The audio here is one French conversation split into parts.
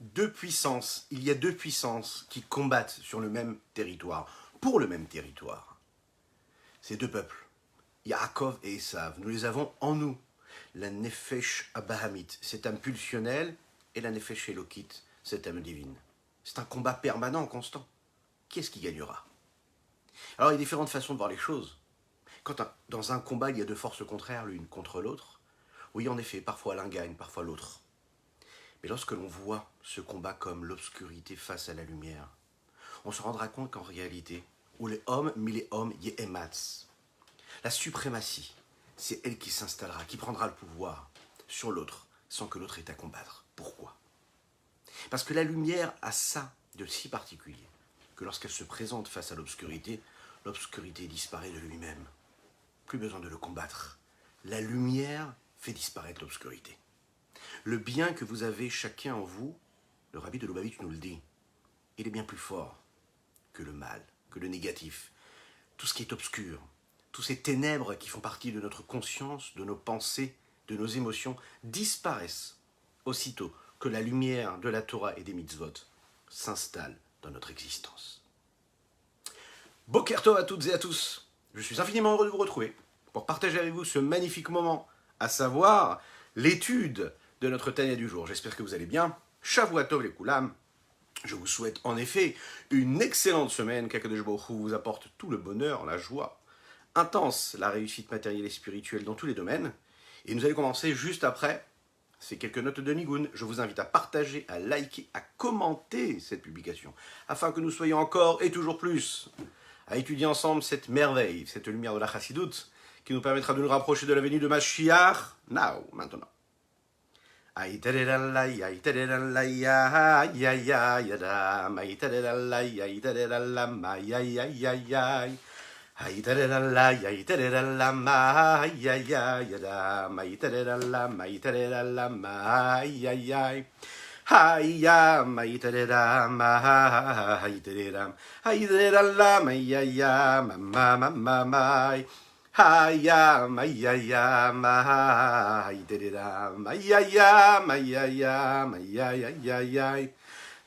deux puissances, il y a deux puissances qui combattent sur le même territoire, pour le même territoire. Ces deux peuples, Yaakov et Esav, nous les avons en nous. La Nefesh Abahamit, cette âme pulsionnelle, et la Nefesh Elokit, cette âme divine. C'est un combat permanent, constant. Qui est-ce qui gagnera? Alors il y a différentes façons de voir les choses. Quand dans un combat, il y a deux forces contraires, l'une contre l'autre, oui, en effet, parfois l'un gagne, parfois l'autre. Mais lorsque l'on voit ce combat comme l'obscurité face à la lumière, on se rendra compte qu'en réalité, où les hommes, Yehematz, la suprématie, c'est elle qui s'installera, qui prendra le pouvoir sur l'autre, sans que l'autre ait à combattre. Pourquoi? Parce que la lumière a ça de si particulier, que lorsqu'elle se présente face à l'obscurité disparaît de lui-même. Plus besoin de le combattre. La lumière fait disparaître l'obscurité. Le bien que vous avez chacun en vous, le Rabbi de Lubavitch nous le dit, il est bien plus fort que le mal, que le négatif. Tout ce qui est obscur, tous ces ténèbres qui font partie de notre conscience, de nos pensées, de nos émotions, disparaissent aussitôt que la lumière de la Torah et des mitzvot s'installe dans notre existence. Boker Tov à toutes et à tous. Je suis infiniment heureux de vous retrouver pour partager avec vous ce magnifique moment, à savoir l'étude de notre Tanya du jour. J'espère que vous allez bien. Shavua Tov les Koulam. Je vous souhaite en effet une excellente semaine, qu'Akadosh Baruch Hu vous apporte tout le bonheur, la joie intense, la réussite matérielle et spirituelle dans tous les domaines. Et nous allons commencer juste après ces quelques notes de Nigun. Je vous invite à partager, à liker, à commenter cette publication, afin que nous soyons encore et toujours plus à étudier ensemble cette merveille, cette lumière de la Chassidoute, qui nous permettra de nous rapprocher de la venue de Mashiach, maintenant. Aïtadédallah, aïtadédallah, aïyayayadam, aïtadédallah, aïtadédallah, aïyayayay. Aïtadédallah, aïtadédallah, aïyayayadam, aïtadédallah, aïtadédallah, aïyayay. Hayam, aïtadédam, aïtadédam, aïtadédallah, aïyayam, mamamamay. Hayam, aïyayam, aïtadédam, aïyayam, aïyayam, aïyayayay.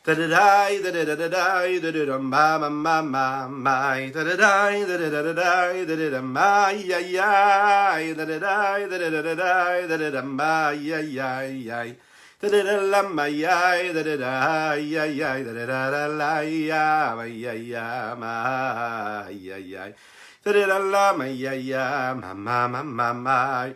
Da-da-dai, da-da-da-da-dai, da-da-dam, ma-ma-ma-ma-mai, da-da-dai, da-da-da-da-dai, da-da-dam, ay-ay-ay, da-da-dai, da-da-da-da-dai, da-da-dam, ay-ay-ay-ay, da-da-da-lam, ay-ay, da-da-da-ay-ay-ay, da-da-da-da-layam, ay-ay-yam, ay-ay-ay, da-da-da-lam, ay-ay-yam, ma-ma-ma-ma-mai.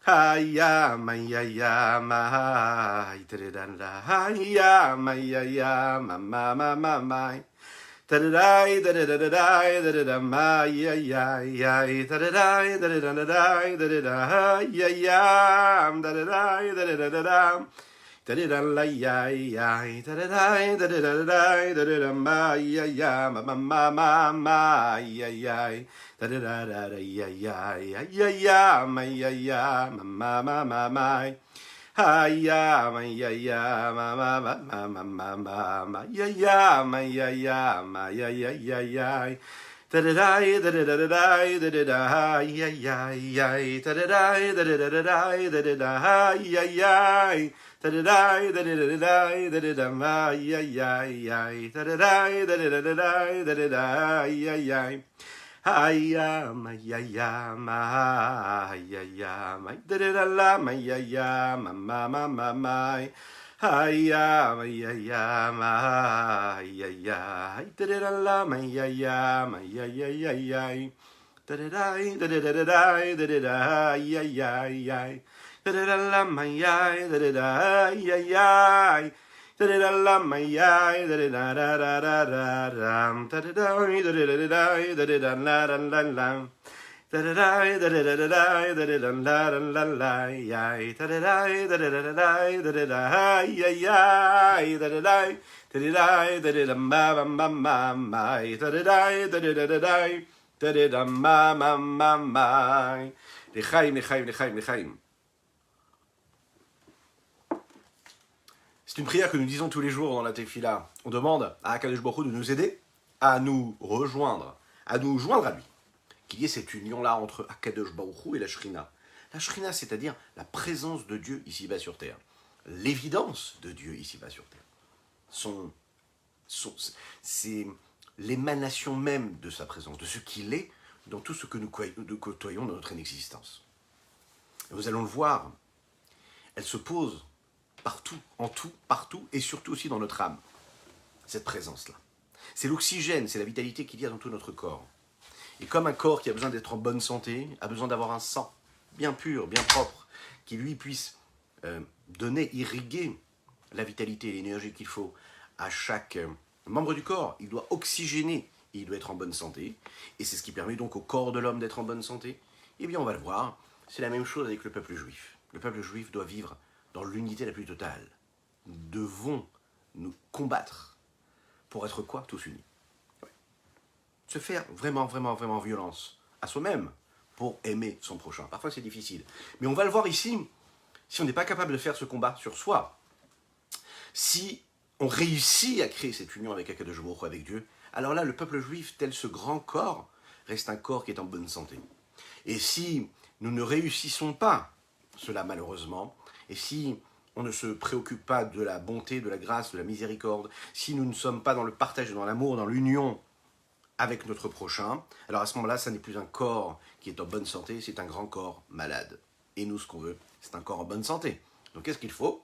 Hayam, ayayam, aytadadada, hayam, ayayam, mamamamamai. Tadadai, dadadadadai, dadadam, ayayay, tadadai, dadadadadai, dadadayayam, dadadai, dadadadadam. Tadadalayayay, tadadai, dadadadadai, dadadam, ayayam, mamamamamai. Da-da-da-da-da-ya-ya, ya-ya, ma-ya-ya, ma-ma-ma-ma-mai. Ha-ya, ma-ya-ya, ma-ma-ma-ma-ma-ma, ya-ya, ma-ya-ya, ma-ya-ya-ya-ya. Da-da-dai, da-da-da-da-dai, da-da-da, ya-ya-ya, da-da-dai, da-da-da-da-dai, da-da-da, ya-ya. Da-da-dai, da-da-da-da-dai, da-da-da, ma-ya-ya-ya, da-da-dai, da-da-da-da-dai, da-da-da, ya-ya. Hayam, ayayam, ayayam, ayadadalam, ayayam, mamamamamai. Hayam, ayayam, ayayam, ayadadalam, ayayam, ayayayayay. Dadadai, dadadadadai, dadadai, ayayay. Dadadalam, ayay, dadadai, ayay. Da-da-da-lam, ay-ay, da-da-da-da-da-da-dam, da-da-dai, da-da-da-da-dai, da-da-da-la-la-la-lam, da-da-dai, da-da-da-da-dai, da-da-da-la-la-la-la-ay, da-da-dai, da-da-da-da-dai, da-da-da-ay, ay-ay, da-da-dai, da-da-dai, da-da-dam-ba-bam-bam-bam-ay, da-da-dai, da-da-da-da-dai, da-da-dam-ba-bam-bam-ay. L'chaim, l'chaim, l'chaim, l'chaim. C'est une prière que nous disons tous les jours dans la Tefila. On demande à Akadosh Baruch Hu de nous aider à nous rejoindre, à nous joindre à lui. Qu'il y ait cette union-là entre Akadosh Baruch Hu et la Shrina. La Shrina, c'est-à-dire la présence de Dieu ici-bas sur terre. L'évidence de Dieu ici-bas sur terre. c'est l'émanation même de sa présence, de ce qu'il est dans tout ce que nous côtoyons dans notre existence. Et vous allons le voir, elle se pose partout, en tout, partout, et surtout aussi dans notre âme, cette présence-là. C'est l'oxygène, c'est la vitalité qu'il y a dans tout notre corps. Et comme un corps qui a besoin d'être en bonne santé, a besoin d'avoir un sang bien pur, bien propre, qui lui puisse donner, irriguer la vitalité et l'énergie qu'il faut à chaque membre du corps. Il doit oxygéner et il doit être en bonne santé. Et c'est ce qui permet donc au corps de l'homme d'être en bonne santé. Eh bien, on va le voir, c'est la même chose avec le peuple juif. Le peuple juif doit vivre dans l'unité la plus totale. Nous devons nous combattre pour être quoi? Tous unis. Ouais. Se faire vraiment, vraiment, vraiment violence à soi-même pour aimer son prochain. Parfois c'est difficile. Mais on va le voir ici, si on n'est pas capable de faire ce combat sur soi, si on réussit à créer cette union avec Akadosh Baruch Hu, avec Dieu, alors là, le peuple juif, tel ce grand corps, reste un corps qui est en bonne santé. Et si nous ne réussissons pas cela malheureusement, et si on ne se préoccupe pas de la bonté, de la grâce, de la miséricorde, si nous ne sommes pas dans le partage, dans l'amour, dans l'union avec notre prochain, alors à ce moment-là, ça n'est plus un corps qui est en bonne santé, c'est un grand corps malade. Et nous, ce qu'on veut, c'est un corps en bonne santé. Donc qu'est-ce qu'il faut?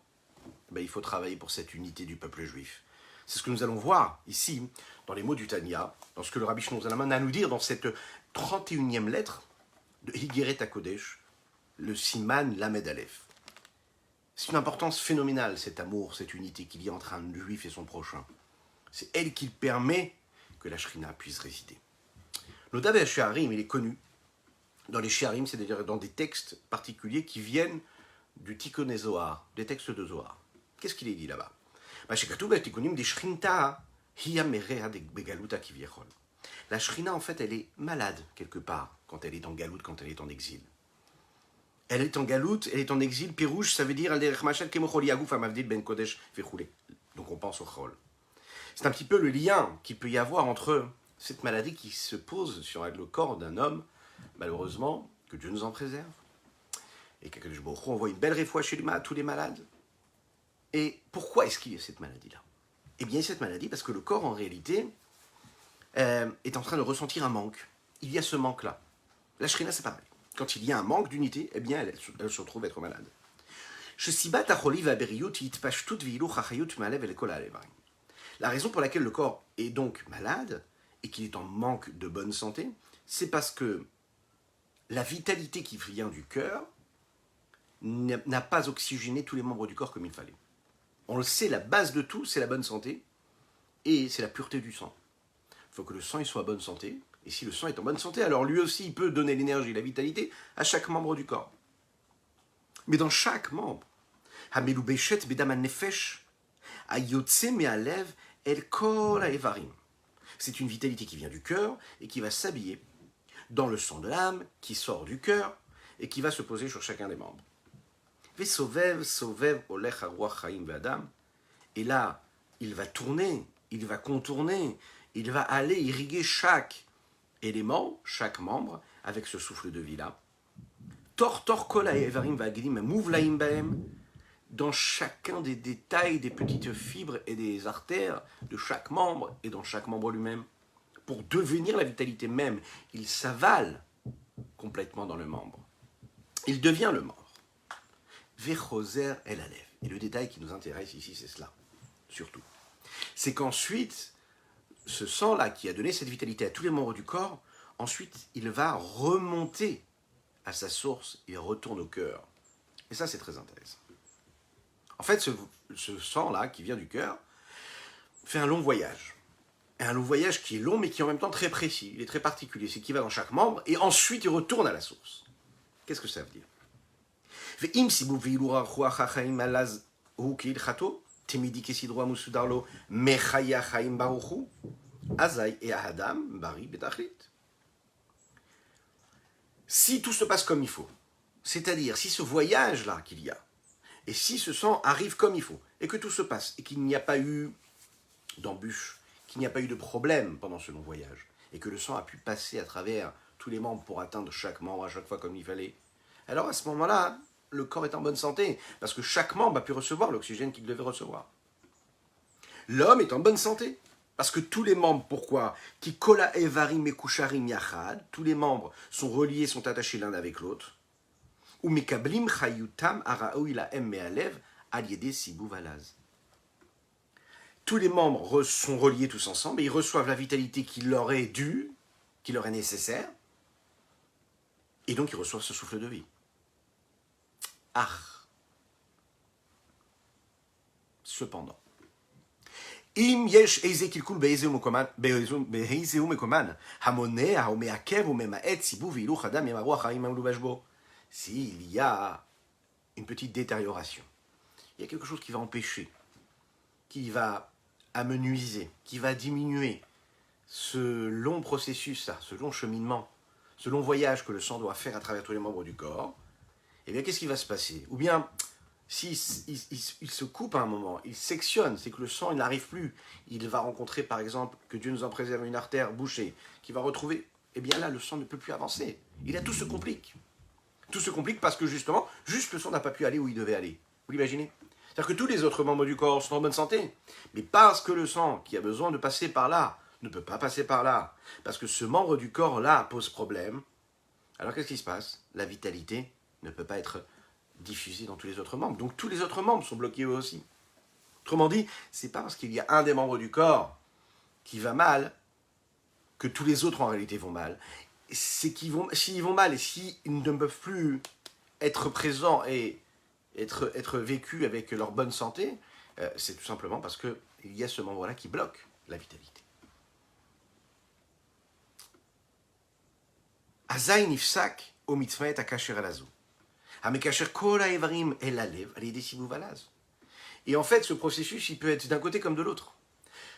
Il faut travailler pour cette unité du peuple juif. C'est ce que nous allons voir ici, dans les mots du Tanya, dans ce que le Rabbi Shlomo Zalman a à nous dire dans cette 31e lettre de Higeret HaKodesh, le Siman Lamed Aleph. C'est une importance phénoménale, cet amour, cette unité qu'il y a entre un juif et son prochain. C'est elle qui permet que la Shrina puisse résider. Le Daber Sheharim, il est connu. Dans les Sheharim, c'est-à-dire dans des textes particuliers qui viennent du Tikkun Zohar, des textes de Zohar. Qu'est-ce qu'il est dit là-bas? La Shrina, en fait, elle est malade quelque part quand elle est en galoute, quand elle est en exil. Elle est en galoute, elle est en exil. Pirouche, ça veut dire donc on pense au chol. C'est un petit peu le lien qu'il peut y avoir entre cette maladie qui se pose sur le corps d'un homme, malheureusement, que Dieu nous en préserve, et qu'Akadosh Baruch Hu envoie une belle réfoua chez à tous les malades. Et pourquoi est-ce qu'il y a cette maladie-là? Eh bien, cette maladie, parce que le corps, en réalité, est en train de ressentir un manque. Il y a ce manque-là. La Shrina, c'est pareil. Quand il y a un manque d'unité, eh bien, elle se retrouve être malade. La raison pour laquelle le corps est donc malade, et qu'il est en manque de bonne santé, c'est parce que la vitalité qui vient du cœur n'a pas oxygéné tous les membres du corps comme il fallait. On le sait, la base de tout, c'est la bonne santé, et c'est la pureté du sang. Il faut que le sang il soit en bonne santé, et si le sang est en bonne santé, alors lui aussi, il peut donner l'énergie, la vitalité à chaque membre du corps. Mais dans chaque membre, c'est une vitalité qui vient du cœur et qui va s'habiller dans le sang de l'âme, qui sort du cœur et qui va se poser sur chacun des membres. Et là, il va tourner, il va contourner, il va aller irriguer chaque élément, chaque membre, avec ce souffle de vie-là. Dans chacun des détails, des petites fibres et des artères de chaque membre et dans chaque membre lui-même. Pour devenir la vitalité même, il s'avale complètement dans le membre. Il devient le membre. Vechoser el alev. Et le détail qui nous intéresse ici, c'est cela, surtout. C'est qu'ensuite, ce sang-là qui a donné cette vitalité à tous les membres du corps, ensuite, il va remonter à sa source et retourne au cœur. Et ça, c'est très intéressant. En fait, ce sang-là, qui vient du cœur, fait un long voyage. Et un long voyage qui est long, mais qui est en même temps très précis. Il est très particulier. C'est qu'il va dans chaque membre, et ensuite, il retourne à la source. Qu'est-ce que ça veut dire? Si tout se passe comme il faut, c'est-à-dire si ce voyage-là qu'il y a, et si ce sang arrive comme il faut, et que tout se passe, et qu'il n'y a pas eu d'embûche, qu'il n'y a pas eu de problème pendant ce long voyage, et que le sang a pu passer à travers tous les membres pour atteindre chaque membre à chaque fois comme il fallait, alors à ce moment-là, le corps est en bonne santé, parce que chaque membre a pu recevoir l'oxygène qu'il devait recevoir. L'homme est en bonne santé. Parce que tous les membres, pourquoi? Ki kola evarim mekusharim yachad, tous les membres sont reliés, sont attachés l'un avec l'autre. Ou mekablim chayutam araoui lahem me'alev al yede sibu valaz. Tous les membres sont reliés tous ensemble et ils reçoivent la vitalité qui leur est due, qui leur est nécessaire, et donc ils reçoivent ce souffle de vie. Ah. Cependant, im yesh eze kilkul be'ezeu mekoman, hamonea ou me'akev ou me'ma'et sibu v'ilu chadam yemaru acharim amlu bashbo. S'il y a une petite détérioration, il y a quelque chose qui va empêcher, qui va amenuiser, qui va diminuer ce long processus, ce long cheminement, ce long voyage que le sang doit faire à travers tous les membres du corps, eh bien qu'est-ce qui va se passer? Ou bien, s'il se coupe à un moment, il sectionne, c'est que le sang il n'arrive plus, il va rencontrer par exemple, que Dieu nous en préserve, une artère bouchée, qui va retrouver, eh bien là le sang ne peut plus avancer. Et là tout se complique. Tout se complique parce que justement, juste le sang n'a pas pu aller où il devait aller. Vous l'imaginez? C'est-à-dire que tous les autres membres du corps sont en bonne santé. Mais parce que le sang qui a besoin de passer par là ne peut pas passer par là, parce que ce membre du corps-là pose problème, alors qu'est-ce qui se passe? La vitalité ne peut pas être diffusée dans tous les autres membres. Donc tous les autres membres sont bloqués eux aussi. Autrement dit, c'est pas parce qu'il y a un des membres du corps qui va mal que tous les autres en réalité vont mal. C'est s'ils vont mal et s'ils ne peuvent plus être présents et être vécus avec leur bonne santé, c'est tout simplement parce qu'il y a ce membre-là qui bloque la vitalité. Azaï nifsak o mitzvah akacher alazo. Hamekasher kol haevarim el alev al yedei sibuv valaz. Et en fait, ce processus, il peut être d'un côté comme de l'autre.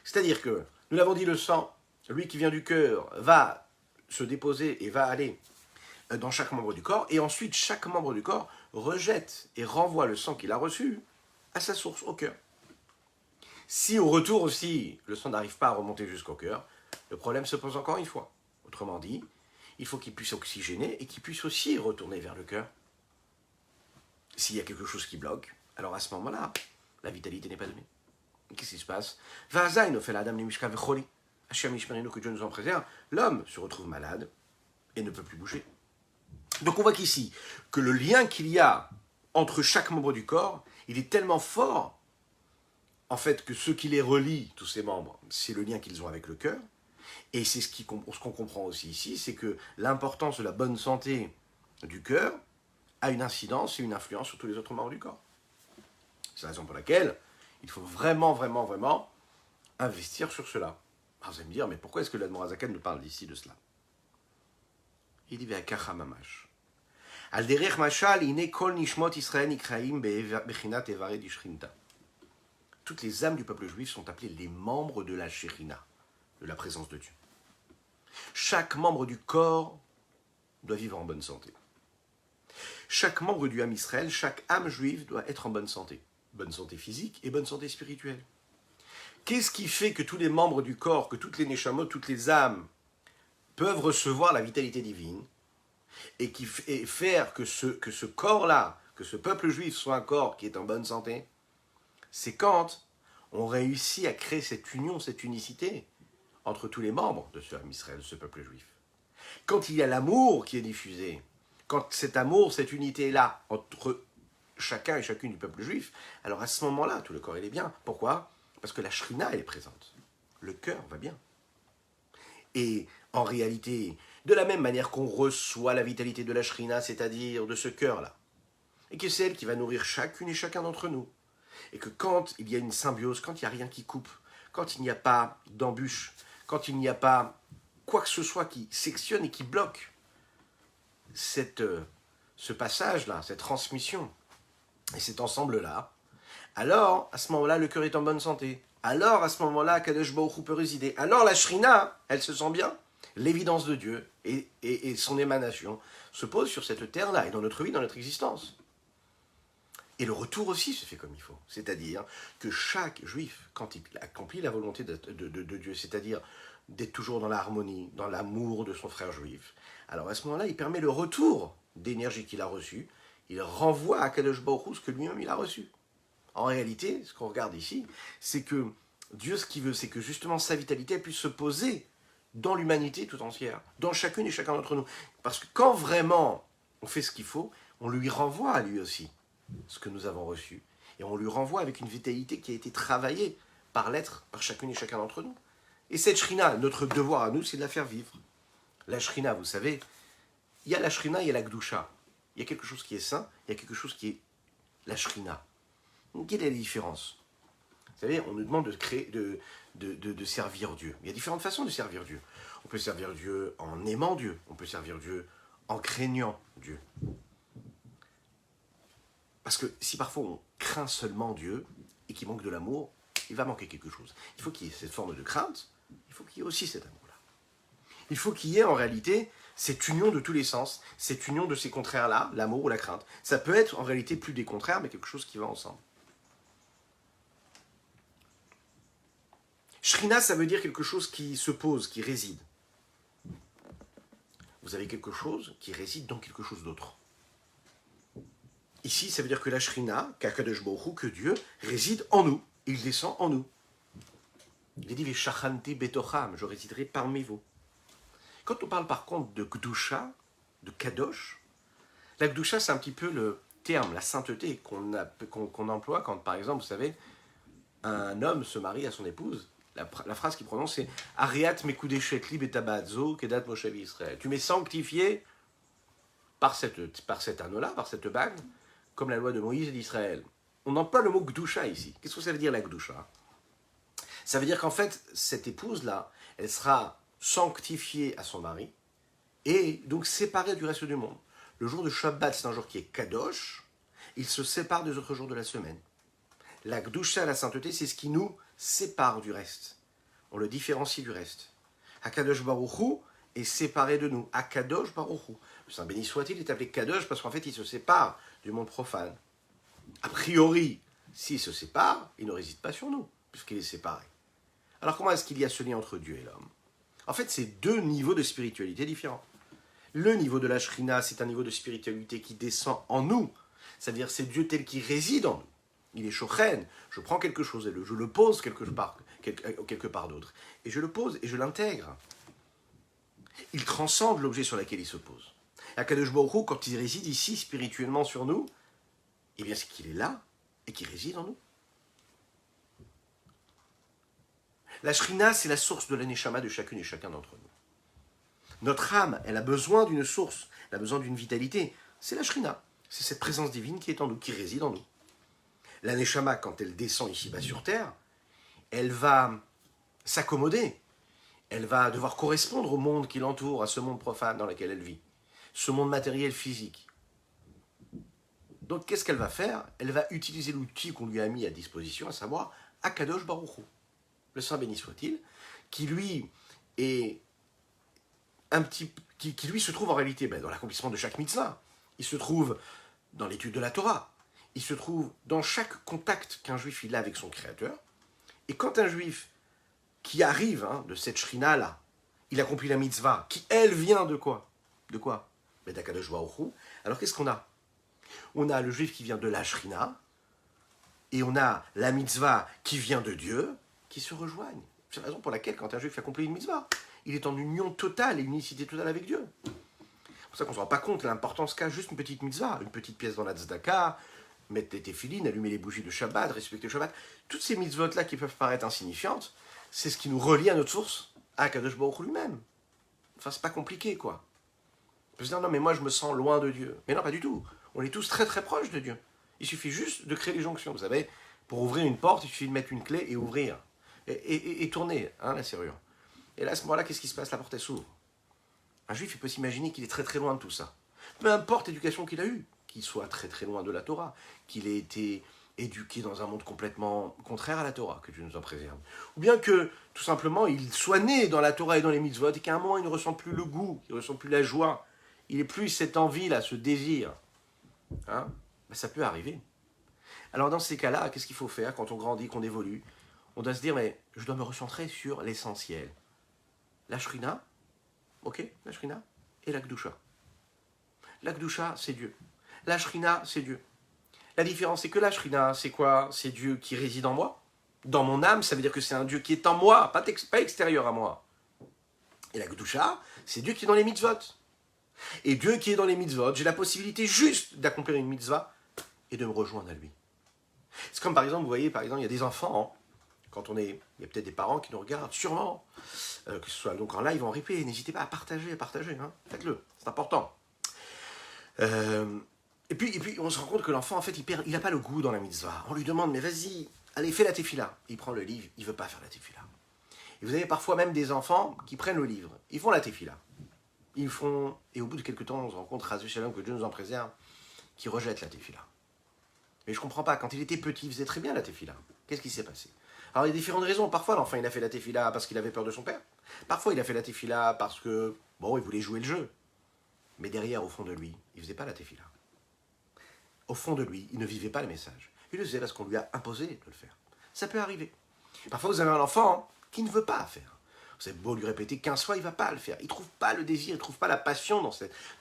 C'est-à-dire que, nous l'avons dit, le sang, lui qui vient du cœur, va se déposer et va aller dans chaque membre du corps, et ensuite chaque membre du corps rejette et renvoie le sang qu'il a reçu à sa source, au cœur. Si au retour aussi, le sang n'arrive pas à remonter jusqu'au cœur, le problème se pose encore une fois. Autrement dit, il faut qu'il puisse oxygéner et qu'il puisse aussi retourner vers le cœur. S'il y a quelque chose qui bloque, alors à ce moment-là, la vitalité n'est pas donnée. Qu'est-ce qui se passe? Que Dieu nous en préserve, l'homme se retrouve malade et ne peut plus bouger. Donc on voit qu'ici, que le lien qu'il y a entre chaque membre du corps, il est tellement fort, en fait, que ce qui les relie, tous ces membres, c'est le lien qu'ils ont avec le cœur. Et c'est ce qu'on comprend aussi ici, c'est que l'importance de la bonne santé du cœur a une incidence et une influence sur tous les autres membres du corps. C'est la raison pour laquelle il faut vraiment, vraiment, vraiment investir sur cela. Alors vous allez me dire, mais pourquoi est-ce que l'Admorazaken nous parle d'ici de cela? Il dit, Ve'akacha mamash. Al derech mashal ine kol nishmot Israël nikraim bechinat evare dishrinta. Toutes les âmes du peuple juif sont appelées les membres de la Shekhinah, de la présence de Dieu. Chaque membre du corps doit vivre en bonne santé. Chaque membre du âme Israël, chaque âme juive doit être en bonne santé. Bonne santé physique et bonne santé spirituelle. Qu'est-ce qui fait que tous les membres du corps, que toutes les neshamot, toutes les âmes peuvent recevoir la vitalité divine et faire que ce corps-là, que ce peuple juif soit un corps qui est en bonne santé? C'est quand on réussit à créer cette union, cette unicité entre tous les membres de ce âme Israël, de ce peuple juif. Quand il y a l'amour qui est diffusé, quand cet amour, cette unité est là entre chacun et chacune du peuple juif, alors à ce moment-là, tout le corps il est bien. Pourquoi? Parce que la shrina elle est présente. Le cœur va bien. Et en réalité, de la même manière qu'on reçoit la vitalité de la shrina, c'est-à-dire de ce cœur-là, et que c'est elle qui va nourrir chacune et chacun d'entre nous, et que quand il y a une symbiose, quand il n'y a rien qui coupe, quand il n'y a pas d'embûche, quand il n'y a pas quoi que ce soit qui sectionne et qui bloque ce passage-là, cette transmission, et cet ensemble-là, alors, à ce moment-là, le cœur est en bonne santé. Alors, à ce moment-là, Kadosh Baruch Hu peut résider. Alors, la Shrina, elle se sent bien. L'évidence de Dieu et son émanation se posent sur cette terre-là, et dans notre vie, dans notre existence. Et le retour aussi se fait comme il faut. C'est-à-dire que chaque juif, quand il accomplit la volonté de Dieu, c'est-à-dire d'être toujours dans l'harmonie, dans l'amour de son frère juif, alors à ce moment-là, il permet le retour d'énergie qu'il a reçue. Il renvoie à Kadosh Baruch Hu ce que lui-même il a reçu. En réalité, ce qu'on regarde ici, c'est que Dieu, ce qu'il veut, c'est que justement sa vitalité puisse se poser dans l'humanité tout entière, dans chacune et chacun d'entre nous. Parce que quand vraiment on fait ce qu'il faut, on lui renvoie à lui aussi ce que nous avons reçu. Et on lui renvoie avec une vitalité qui a été travaillée par l'être, par chacune et chacun d'entre nous. Et cette shrina, notre devoir à nous, c'est de la faire vivre. La shrina, vous savez, il y a la shrina, il y a la gdusha. Il y a quelque chose qui est saint, il y a quelque chose qui est la shrina. Quelle est la différence? Vous savez, on nous demande de créer, de servir Dieu. Il y a différentes façons de servir Dieu. On peut servir Dieu en aimant Dieu. On peut servir Dieu en craignant Dieu. Parce que si parfois on craint seulement Dieu et qu'il manque de l'amour, il va manquer quelque chose. Il faut qu'il y ait cette forme de crainte, il faut qu'il y ait aussi cet amour-là. Il faut qu'il y ait en réalité cette union de tous les sens, cette union de ces contraires-là, l'amour ou la crainte. Ça peut être en réalité plus des contraires, mais quelque chose qui va ensemble. Shrina, ça veut dire quelque chose qui se pose, qui réside. Vous avez quelque chose qui réside dans quelque chose d'autre. Ici, ça veut dire que la Shrina, qu'Akadosh Baruch Hu, que Dieu, réside en nous. Il descend en nous. Il est dit, Veshachanti betocham, je résiderai parmi vous. Quand on parle par contre de Gdusha, de Kadosh, la Gdusha, c'est un petit peu le terme, la sainteté qu'on emploie quand, par exemple, vous savez, un homme se marie à son épouse. La phrase qu'il prononce, c'est Ariat mekudeshet li betabadzo kedat Moshe Israël. Tu m'es sanctifié par cet anneau-là, par cette bague, comme la loi de Moïse et d'Israël. On emploie le mot Gdusha ici. Qu'est-ce que ça veut dire la Gdusha? Ça veut dire qu'en fait, cette épouse-là, elle sera sanctifiée à son mari et donc séparée du reste du monde. Le jour de Shabbat, c'est un jour qui est Kadosh. Il se sépare des autres jours de la semaine. La Gdusha, la sainteté, c'est ce qui nous sépare du reste. On le différencie du reste. Akadosh Baruch Hu est séparé de nous. Akadosh Baruch Hu. Le Saint béni soit-il est appelé Kadosh parce qu'en fait, il se sépare du monde profane. A priori, s'il se sépare, il ne réside pas sur nous, puisqu'il est séparé. Alors comment est-ce qu'il y a ce lien entre Dieu et l'homme? En fait, c'est deux niveaux de spiritualité différents. Le niveau de la Shrina, c'est un niveau de spiritualité qui descend en nous. C'est-à-dire, c'est Dieu tel qu'il réside en nous. Il est shochen, je prends quelque chose et je le pose quelque part d'autre. Et je le pose et je l'intègre. Il transcende l'objet sur lequel il se pose. Akadosh Baruch Hu, quand il réside ici, spirituellement sur nous, eh bien c'est qu'il est là et qu'il réside en nous. La Shrina, c'est la source de la Neshama de chacune et chacun d'entre nous. Notre âme, elle a besoin d'une source, elle a besoin d'une vitalité. C'est la Shrina, c'est cette présence divine qui est en nous, qui réside en nous. La Neshama, quand elle descend ici-bas sur Terre, elle va s'accommoder. Elle va devoir correspondre au monde qui l'entoure, à ce monde profane dans lequel elle vit. Ce monde matériel physique. Donc, qu'est-ce qu'elle va faire? Elle va utiliser l'outil qu'on lui a mis à disposition, à savoir Akadosh Baruch Hu, le Saint béni soit-il, qui lui est qui lui se trouve en réalité dans l'accomplissement de chaque mitzvah. Il se trouve dans l'étude de la Torah. Il se trouve dans chaque contact qu'un juif il a avec son Créateur. Et quand un juif qui arrive de cette shrina-là, il accomplit la mitzvah, qui elle vient de quoi? De quoi? D'Akadosh Baruch Hu. Alors qu'est-ce qu'on a? On a le juif qui vient de la shrina, et on a la mitzvah qui vient de Dieu, qui se rejoignent. C'est la raison pour laquelle quand un juif accomplit une mitzvah, il est en union totale et unicité totale avec Dieu. C'est pour ça qu'on ne se rend pas compte de l'importance qu'a juste une petite mitzvah, une petite pièce dans la tzedaka, mettre les téphilines, allumer les bougies de Shabbat, respecter le Shabbat. Toutes ces mitzvot-là qui peuvent paraître insignifiantes, c'est ce qui nous relie à notre source, à Kadosh Baruch Hu lui-même. Enfin, c'est pas compliqué, quoi. On peut se dire, non, mais moi, je me sens loin de Dieu. Mais non, pas du tout. On est tous très, très proches de Dieu. Il suffit juste de créer les jonctions. Vous savez, pour ouvrir une porte, il suffit de mettre une clé et ouvrir. Et tourner, la serrure. Et là, à ce moment-là, qu'est-ce qui se passe? La porte, elle s'ouvre. Un juif, il peut s'imaginer qu'il est très, très loin de tout ça. Peu importe l'éducation qu'il a eue, qu'il soit très très loin de la Torah, qu'il ait été éduqué dans un monde complètement contraire à la Torah, que Dieu nous en préserve. Ou bien que, tout simplement, il soit né dans la Torah et dans les mitzvot, et qu'à un moment, il ne ressent plus le goût, il ne ressent plus la joie, il n'est plus cette envie-là, ce désir. Ça peut arriver. Alors dans ces cas-là, qu'est-ce qu'il faut faire quand on grandit, qu'on évolue? On doit se dire, mais je dois me recentrer sur l'essentiel. La Shrina, ok, la Shrina, et la Gdusha. La Gdusha, c'est Dieu. La Shrina, c'est Dieu. La différence, c'est que la Shrina, c'est quoi? C'est Dieu qui réside en moi, Dans mon âme, ça veut dire que c'est un Dieu qui est en moi, pas extérieur à moi. Et la Kedusha, c'est Dieu qui est dans les mitzvot. Et Dieu qui est dans les mitzvot, j'ai la possibilité juste d'accomplir une mitzvah et de me rejoindre à lui. C'est comme par exemple, vous voyez, par exemple, il y a des enfants, hein, quand on est, il y a peut-être des parents qui nous regardent, sûrement, que ce soit donc en live ou en replay, n'hésitez pas à partager, hein, faites-le, c'est important. Et puis, on se rend compte que l'enfant, en fait, il n'a pas le goût dans la mitzvah. On lui demande, mais vas-y, allez, fais la tefila. Il prend le livre, il ne veut pas faire la tefila. Et vous avez parfois même des enfants qui prennent le livre, ils font la tefila. Ils font, et au bout de quelques temps, on se rend compte, Razu Shalom, que Dieu nous en préserve, qui rejettent la tefila. Mais je ne comprends pas, quand il était petit, il faisait très bien la tefila. Qu'est-ce qui s'est passé? Alors il y a différentes raisons. Parfois, l'enfant, il a fait la tefila parce qu'il avait peur de son père. Parfois, il a fait la tefila parce que, bon, il voulait jouer le jeu. Mais derrière, au fond de lui, il ne faisait pas la tefila. Au fond de lui, il ne vivait pas le message. Il le faisait parce qu'on lui a imposé de le faire. Ça peut arriver. Parfois, vous avez un enfant qui ne veut pas faire. Vous avez beau lui répéter 15 fois, il ne va pas le faire. Il ne trouve pas le désir, il ne trouve pas la passion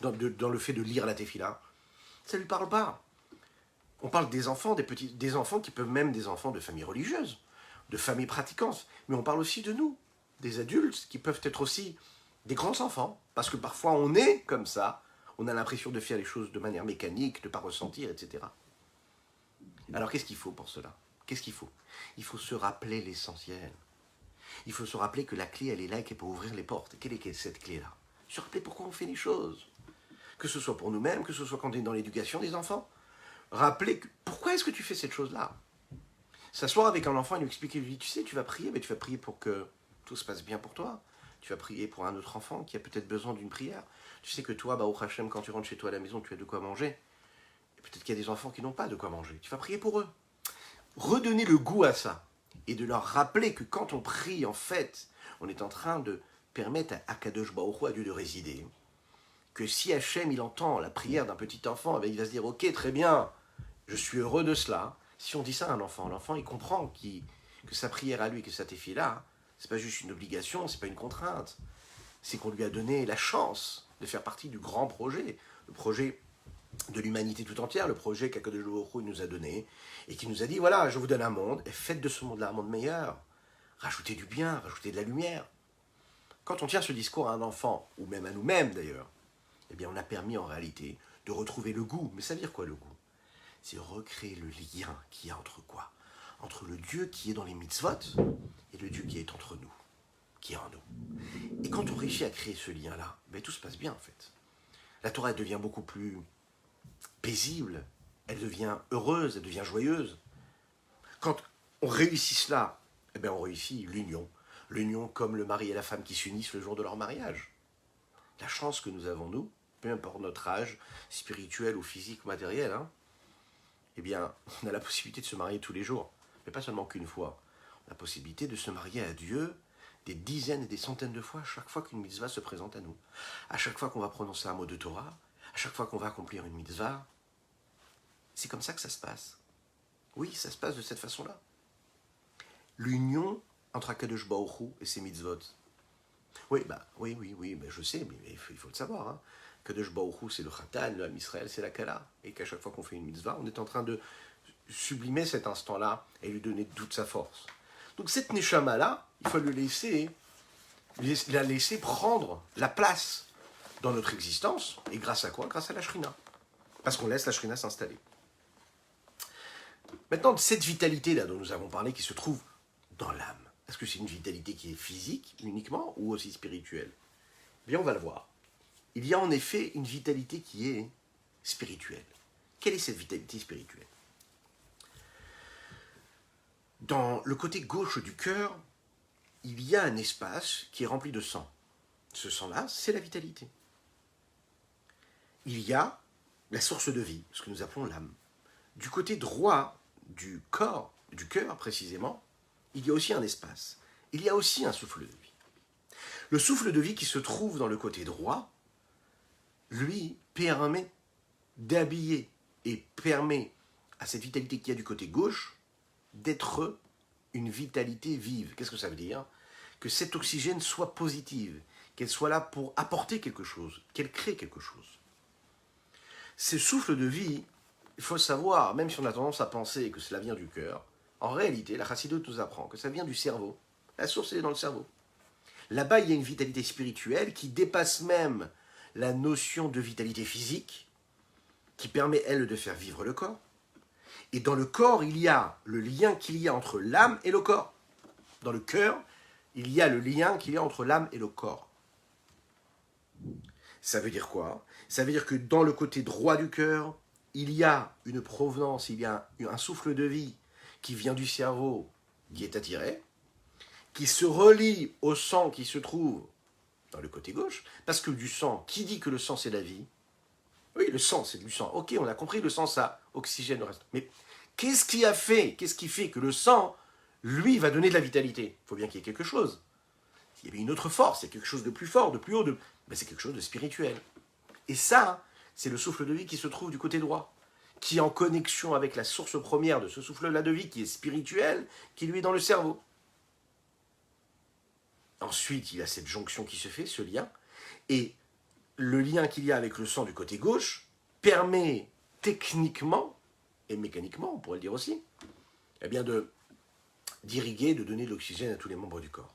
dans le fait de lire la tefila. Ça ne lui parle pas. On parle des enfants, des enfants qui peuvent même des enfants de familles religieuses, de familles pratiquantes. Mais on parle aussi de nous, des adultes qui peuvent être aussi des grands enfants. Parce que parfois on est comme ça, on a l'impression de faire les choses de manière mécanique, de ne pas ressentir, etc. Alors qu'est-ce qu'il faut pour cela? Qu'est-ce qu'il faut? Il faut se rappeler l'essentiel. Il faut se rappeler que la clé, elle est là et qu'elle peut ouvrir les portes. Quelle est cette clé-là? Se rappeler pourquoi on fait les choses. Que ce soit pour nous-mêmes, que ce soit quand on est dans l'éducation des enfants. Rappeler pourquoi est-ce que tu fais cette chose-là. S'asseoir avec un enfant et lui expliquer, lui, tu sais, tu vas prier, mais tu vas prier pour que tout se passe bien pour toi. Tu vas prier pour un autre enfant qui a peut-être besoin d'une prière. Tu sais que toi, Baruch Hashem, quand tu rentres chez toi à la maison, tu as de quoi manger. Et peut-être qu'il y a des enfants qui n'ont pas de quoi manger. Tu vas prier pour eux. Redonner le goût à ça. Et de leur rappeler que quand on prie, en fait, on est en train de permettre à Kadosh Baruch Hu, à Dieu, de résider. Que si Hachem, il entend la prière d'un petit enfant, il va se dire, ok, très bien, je suis heureux de cela. Si on dit ça à un enfant, l'enfant, il comprend que sa prière à lui, que sa tefila, c'est pas juste une obligation, c'est pas une contrainte. C'est qu'on lui a donné la chance de faire partie du grand projet, le projet de l'humanité tout entière, le projet qu'Akadosh Baruch Hu nous a donné, et qui nous a dit, voilà, je vous donne un monde, et faites de ce monde-là un monde meilleur. Rajoutez du bien, rajoutez de la lumière. Quand on tient ce discours à un enfant, ou même à nous-mêmes d'ailleurs, eh bien on a permis en réalité de retrouver le goût. Mais ça veut dire quoi le goût? C'est recréer le lien qu'il y a entre quoi? Entre le Dieu qui est dans les mitzvot et le Dieu qui est entre nous, qui est en nous. Et quand on réussit à créer ce lien-là, ben, tout se passe bien en fait. La Torah elle devient beaucoup plus paisible, elle devient heureuse, elle devient joyeuse. Quand on réussit cela, eh bien on réussit l'union. L'union comme le mari et la femme qui s'unissent le jour de leur mariage. La chance que nous avons, nous, peu importe notre âge, spirituel ou physique ou matériel, hein, eh bien, on a la possibilité de se marier tous les jours, mais pas seulement qu'une fois. On a la possibilité de se marier à Dieu des dizaines et des centaines de fois à chaque fois qu'une mitzvah se présente à nous. À chaque fois qu'on va prononcer un mot de Torah, à chaque fois qu'on va accomplir une mitzvah. C'est comme ça que ça se passe. Oui, ça se passe de cette façon-là. L'union entre Akadosh Baruch Hu et ses mitzvot. Oui, je sais, mais il faut le savoir. Hein. Kadosh Baruch Hu, c'est le Khatan, le Ham Israël, c'est la Kala. Et qu'à chaque fois qu'on fait une mitzvah, on est en train de sublimer cet instant-là et lui donner toute sa force. Donc cette Neshama-là, il faut la laisser prendre la place dans notre existence. Et grâce à quoi? Grâce à la Shrina. Parce qu'on laisse la Shrina s'installer. Maintenant, cette vitalité-là dont nous avons parlé, qui se trouve dans l'âme, est-ce que c'est une vitalité qui est physique uniquement ou aussi spirituelle? Eh bien, on va le voir. Il y a en effet une vitalité qui est spirituelle. Quelle est cette vitalité spirituelle? Dans le côté gauche du cœur, il y a un espace qui est rempli de sang. Ce sang-là, c'est la vitalité. Il y a la source de vie, ce que nous appelons l'âme. Du côté droit du corps, du cœur précisément, il y a aussi un espace. Il y a aussi un souffle de vie. Le souffle de vie qui se trouve dans le côté droit, lui, permet d'habiller et permet à cette vitalité qu'il y a du côté gauche d'être une vitalité vive. Qu'est-ce que ça veut dire? Que cet oxygène soit positive, qu'elle soit là pour apporter quelque chose, qu'elle crée quelque chose. Ce souffle de vie, il faut savoir, même si on a tendance à penser que cela vient du cœur, En réalité, la chassidoute nous apprend que ça vient du cerveau. La source, elle est dans le cerveau. Là-bas, il y a une vitalité spirituelle qui dépasse même la notion de vitalité physique, qui permet, elle, de faire vivre le corps. Et dans le corps, il y a le lien qu'il y a entre l'âme et le corps. Dans le cœur, il y a le lien qu'il y a entre l'âme et le corps. Ça veut dire quoi? Ça veut dire que dans le côté droit du cœur, il y a une provenance, il y a un souffle de vie qui vient du cerveau, qui est attiré, qui se relie au sang qui se trouve dans le côté gauche, parce que du sang, qui dit que le sang c'est la vie? Oui, le sang c'est du sang. Ok, on a compris, le sang ça oxygène le reste. Mais qu'est-ce qui fait que le sang, lui, va donner de la vitalité? Il faut bien qu'il y ait quelque chose. Il y avait une autre force, il y a quelque chose de plus fort, de plus haut, ben, c'est quelque chose de spirituel. Et ça, c'est le souffle de vie qui se trouve du côté droit, qui est en connexion avec la source première de ce souffle-là de vie, qui est spirituel, qui lui est dans le cerveau. Ensuite, il y a cette jonction qui se fait, ce lien, et le lien qu'il y a avec le sang du côté gauche permet techniquement, et mécaniquement, on pourrait le dire aussi, eh bien d'irriguer, de donner de l'oxygène à tous les membres du corps.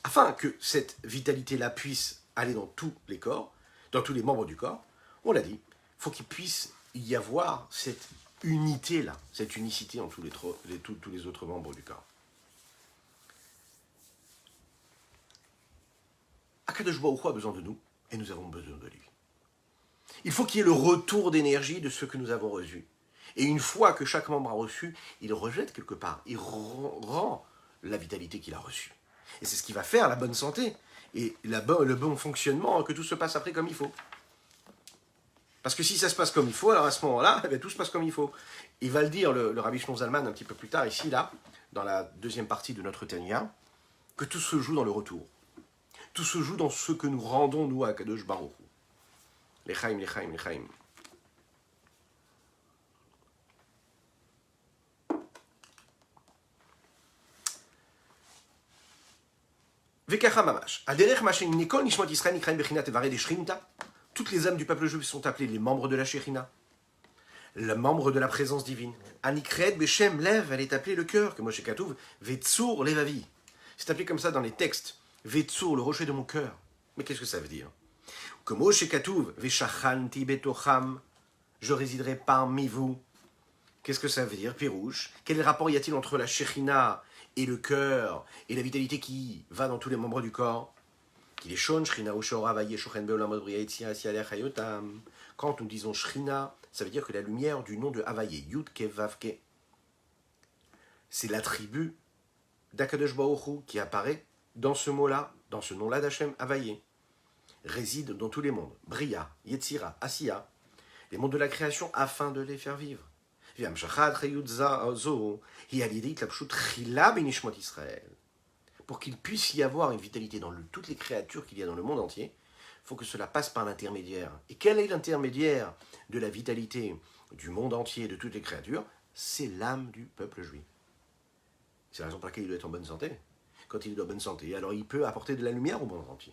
Afin que cette vitalité-là puisse aller dans tous les corps, dans tous les membres du corps, on l'a dit, il faut qu'il puisse y avoir cette unité-là, cette unicité en tous les autres membres du corps. Akadosh Baruch Hu a besoin de nous, et nous avons besoin de lui. Il faut qu'il y ait le retour d'énergie de ce que nous avons reçu. Et une fois que chaque membre a reçu, il rejette quelque part, il rend la vitalité qu'il a reçue. Et c'est ce qui va faire la bonne santé et le bon fonctionnement, que tout se passe après comme il faut. Parce que si ça se passe comme il faut, alors à ce moment-là, eh bien, tout se passe comme il faut. Il va le dire, le Rabbi Shlomo Zalman, un petit peu plus tard, ici, là, dans la deuxième partie de notre Tanya, que tout se joue dans le retour. Tout se joue dans ce que nous rendons, nous, à Kadosh Baruch Hu. L'Echaim, l'Echaim, l'Echaim. Toutes les âmes du peuple juif sont appelées les membres de la Shekhinah, le membre de la présence divine. Anikred Beshem Lev, elle est appelée le cœur, que Moshe Katouv, Vetsur Levavi. C'est appelé comme ça dans les textes. Vetsur, le rocher de mon cœur. Mais qu'est-ce que ça veut dire? Que Moshe Katouv, Veshachanti Betocham, je résiderai parmi vous. Qu'est-ce que ça veut dire? Pirouche. Quel rapport y a-t-il entre la Shekhinah et le cœur, et la vitalité qui va dans tous les membres du corps? Quand nous disons Shrina, ça veut dire que la lumière du nom de Havaye, Yud Ke Vav Ke, c'est l'attribut d'Akadosh Baruch Hu qui apparaît dans ce mot-là, dans ce nom-là d'Hachem, Havaye, réside dans tous les mondes, Bria, Yetzira, Asiya, les mondes de la création, afin de les faire vivre. Pour qu'il puisse y avoir une vitalité dans toutes les créatures qu'il y a dans le monde entier, il faut que cela passe par l'intermédiaire. Et quel est l'intermédiaire de la vitalité du monde entier, de toutes les créatures? C'est l'âme du peuple juif. C'est la raison pour laquelle il doit être en bonne santé. Quand il est en bonne santé, alors il peut apporter de la lumière au monde entier.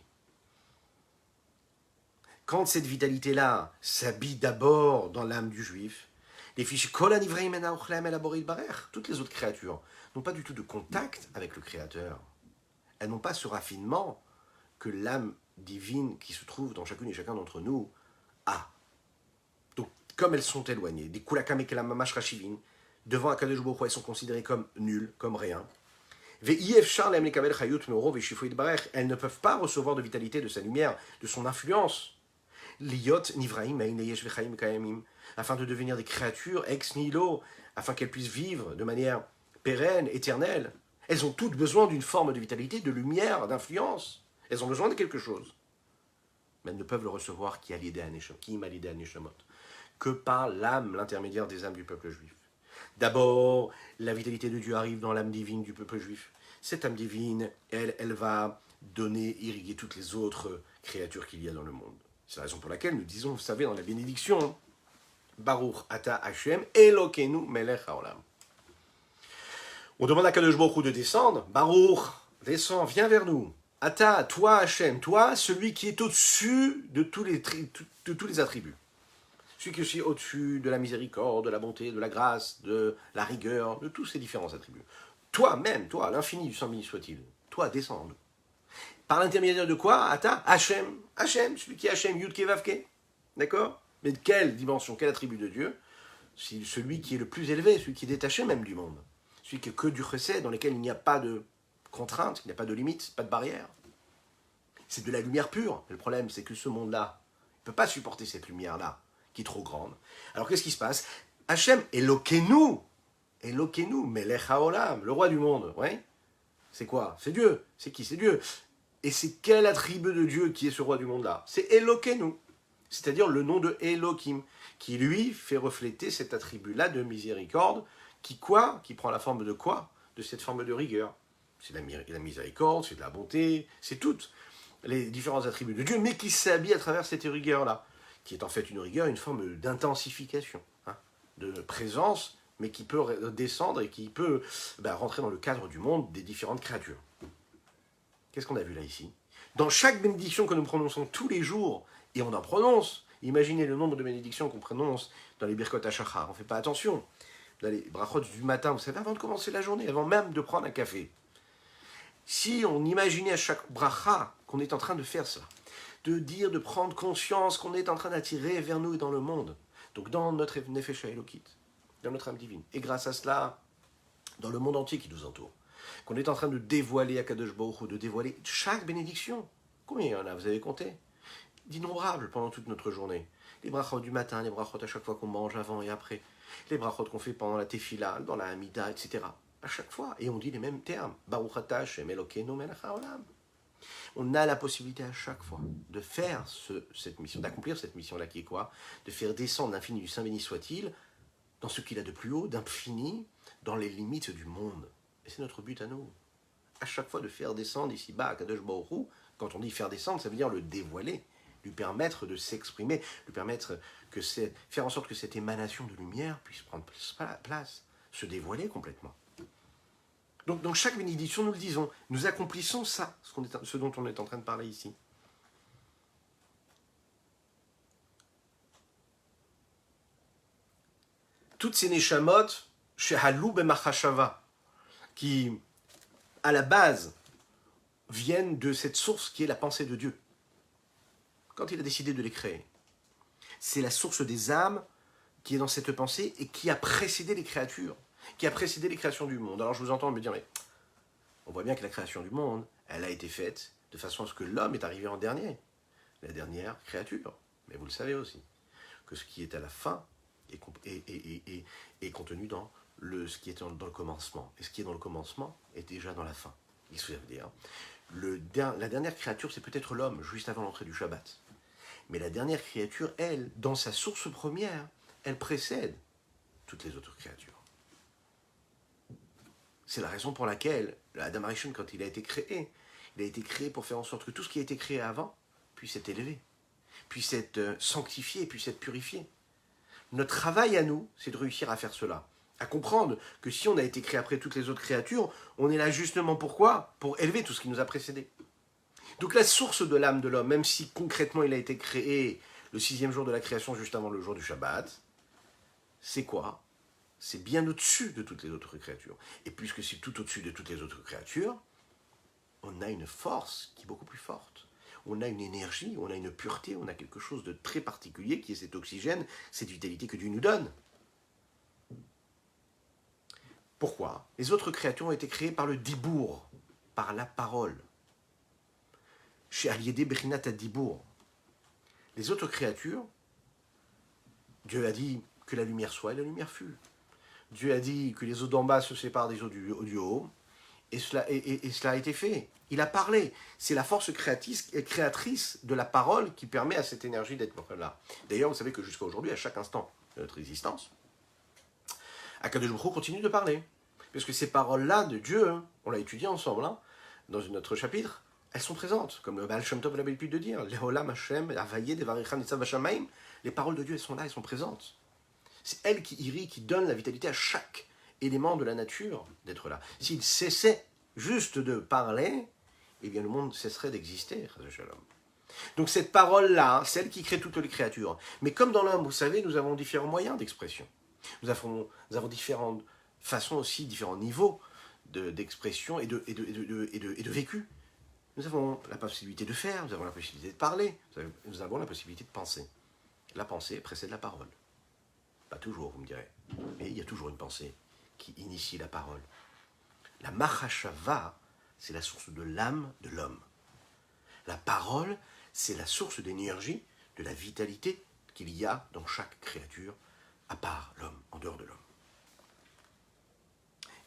Quand cette vitalité-là s'habille d'abord dans l'âme du juif, toutes les autres créatures n'ont pas du tout de contact avec le Créateur. Elles n'ont pas ce raffinement que l'âme divine qui se trouve dans chacune et chacun d'entre nous a. Donc, comme elles sont éloignées, des kulakam et kelamamash rashivin, devant Akadosh Baruch Hu, elles sont considérées comme nulles, comme rien. Elles ne peuvent pas recevoir de vitalité, de sa lumière, de son influence. Afin de devenir des créatures ex nihilo, afin qu'elles puissent vivre de manière pérenne, éternelle. Elles ont toutes besoin d'une forme de vitalité, de lumière, d'influence. Elles ont besoin de quelque chose. Mais elles ne peuvent le recevoir que par l'âme, l'intermédiaire des âmes du peuple juif. D'abord, la vitalité de Dieu arrive dans l'âme divine du peuple juif. Cette âme divine, elle va donner, irriguer toutes les autres créatures qu'il y a dans le monde. C'est la raison pour laquelle nous disons, vous savez, dans la bénédiction, Baruch Ata Hashem Elokeinu Melech Haolam. On demande à Kadosh Baruch Hu de descendre. Baruch, descends, viens vers nous. Ata, toi Hashem, toi, celui qui est au-dessus de tous les attributs. celui qui est aussi au-dessus de la miséricorde, de la bonté, de la grâce, de la rigueur, de tous ces différents attributs. Toi-même, toi, l'infini du sang béni soit-il, toi, descends en nous. Par l'intermédiaire de quoi? Ata, Hachem, Hachem, celui qui est Hachem, Yudke Vavke. D'accord? Mais de quelle dimension, quel attribut de Dieu? C'est celui qui est le plus élevé, celui qui est détaché même du monde. Celui qui est que du chesed, dans lequel il n'y a pas de contraintes, il n'y a pas de limites, pas de barrières. C'est de la lumière pure. Le problème, c'est que ce monde-là ne peut pas supporter cette lumière-là, qui est trop grande. Alors qu'est-ce qui se passe? Hachem, Elokenu, Melech HaOlam, le roi du monde, ouais. C'est quoi? C'est Dieu. C'est qui? C'est Dieu. Et c'est quel attribut de Dieu qui est ce roi du monde-là? C'est Elokenu, c'est-à-dire le nom de Elohim, qui lui fait refléter cet attribut-là de miséricorde, qui prend la forme de quoi? De cette forme de rigueur. C'est la miséricorde, c'est de la bonté, c'est toutes les différents attributs de Dieu, mais qui s'habille à travers cette rigueur-là, qui est en fait une rigueur, une forme d'intensification, hein, de présence, mais qui peut descendre et qui peut rentrer dans le cadre du monde des différentes créatures. Qu'est-ce qu'on a vu là ici? Dans chaque bénédiction que nous prononçons tous les jours, et on en prononce, imaginez le nombre de bénédictions qu'on prononce dans les Birkot HaShachar, on ne fait pas attention. Dans les brachot du matin, vous savez, avant de commencer la journée, avant même de prendre un café. Si on imaginait à chaque bracha qu'on est en train de faire ça, de dire, de prendre conscience qu'on est en train d'attirer vers nous et dans le monde, donc dans notre Nefesh HaElokit, dans notre âme divine, et grâce à cela, dans le monde entier qui nous entoure, qu'on est en train de dévoiler à Kadosh Baruch Hu, de dévoiler chaque bénédiction. Combien il y en a, vous avez compté? D'innombrables pendant toute notre journée. Les brachot du matin, les brachot à chaque fois qu'on mange, avant et après, les brachot qu'on fait pendant la tefila, dans la hamida, etc. À chaque fois, et on dit les mêmes termes. Baruch atah Hashem Elokeinu melech haolam. On a la possibilité à chaque fois de faire cette mission, d'accomplir cette mission-là qui est quoi? De faire descendre l'infini du Saint béni soit-il dans ce qu'il a de plus haut, d'infini, dans les limites du monde. Et c'est notre but à nous. À chaque fois de faire descendre ici-bas à Kadosh Baruch Hu, quand on dit faire descendre, ça veut dire le dévoiler, lui permettre de s'exprimer, lui permettre faire en sorte que cette émanation de lumière puisse prendre place, se dévoiler complètement. Donc dans chaque bénédiction, nous le disons, nous accomplissons ça, ce dont on est en train de parler ici. Toutes ces neshamot, shehalou b'machashava, qui, à la base, viennent de cette source qui est la pensée de Dieu. Quand il a décidé de les créer. C'est la source des âmes qui est dans cette pensée et qui a précédé les créatures, qui a précédé les créations du monde. Alors je vous entends me dire, mais on voit bien que la création du monde, elle a été faite de façon à ce que l'homme est arrivé en dernier, la dernière créature. Mais vous le savez aussi, que ce qui est à la fin est contenu dans ce qui est dans le commencement. Et ce qui est dans le commencement est déjà dans la fin. Il faut dire, la dernière créature, c'est peut-être l'homme, juste avant l'entrée du Shabbat. Mais la dernière créature, elle, dans sa source première, elle précède toutes les autres créatures. C'est la raison pour laquelle Adam Arishon, quand il a été créé pour faire en sorte que tout ce qui a été créé avant puisse être élevé, puisse être sanctifié, puisse être purifié. Notre travail à nous, c'est de réussir à faire cela. À comprendre que si on a été créé après toutes les autres créatures, on est là justement pourquoi? Pour élever tout ce qui nous a précédé. Donc la source de l'âme de l'homme, même si concrètement il a été créé le 6e jour de la création, juste avant le jour du Shabbat, c'est quoi? C'est bien au-dessus de toutes les autres créatures. Et puisque c'est tout au-dessus de toutes les autres créatures, on a une force qui est beaucoup plus forte. On a une énergie, on a une pureté, on a quelque chose de très particulier qui est cet oxygène, cette vitalité que Dieu nous donne. Pourquoi? Les autres créatures ont été créées par le dibour, par la parole. Chez Aliédé Berinat Dibour. Les autres créatures, Dieu a dit que la lumière soit et la lumière fut. Dieu a dit que les eaux d'en bas se séparent des eaux du haut, et cela a été fait. Il a parlé. C'est la force créatrice de la parole qui permet à cette énergie d'être là. D'ailleurs, vous savez que jusqu'à aujourd'hui, à chaque instant de notre existence, Akadosh Baruch Hu continue de parler. Parce que ces paroles-là de Dieu, on l'a étudié ensemble, dans notre chapitre, elles sont présentes, comme le Baal Shem Tov a l'habitude de dire, Leholam Hashem, Avaye, Devarecha, Nitzav Vashamaim, les paroles de Dieu, elles sont là, elles sont présentes. C'est elles qui irriguent, qui donnent la vitalité à chaque élément de la nature d'être là. S'il cessait juste de parler, eh bien le monde cesserait d'exister. Donc cette parole-là, celle qui crée toutes les créatures. Mais comme dans l'homme, vous savez, nous avons différents moyens d'expression. Nous avons différentes façons aussi, différents niveaux d'expression et de vécu. Nous avons la possibilité de faire, nous avons la possibilité de parler, nous avons la possibilité de penser. La pensée précède la parole. Pas toujours, vous me direz. Mais il y a toujours une pensée qui initie la parole. La Mahashava, c'est la source de l'âme de l'homme. La parole, c'est la source d'énergie, de la vitalité qu'il y a dans chaque créature, à part l'homme, en dehors de l'homme.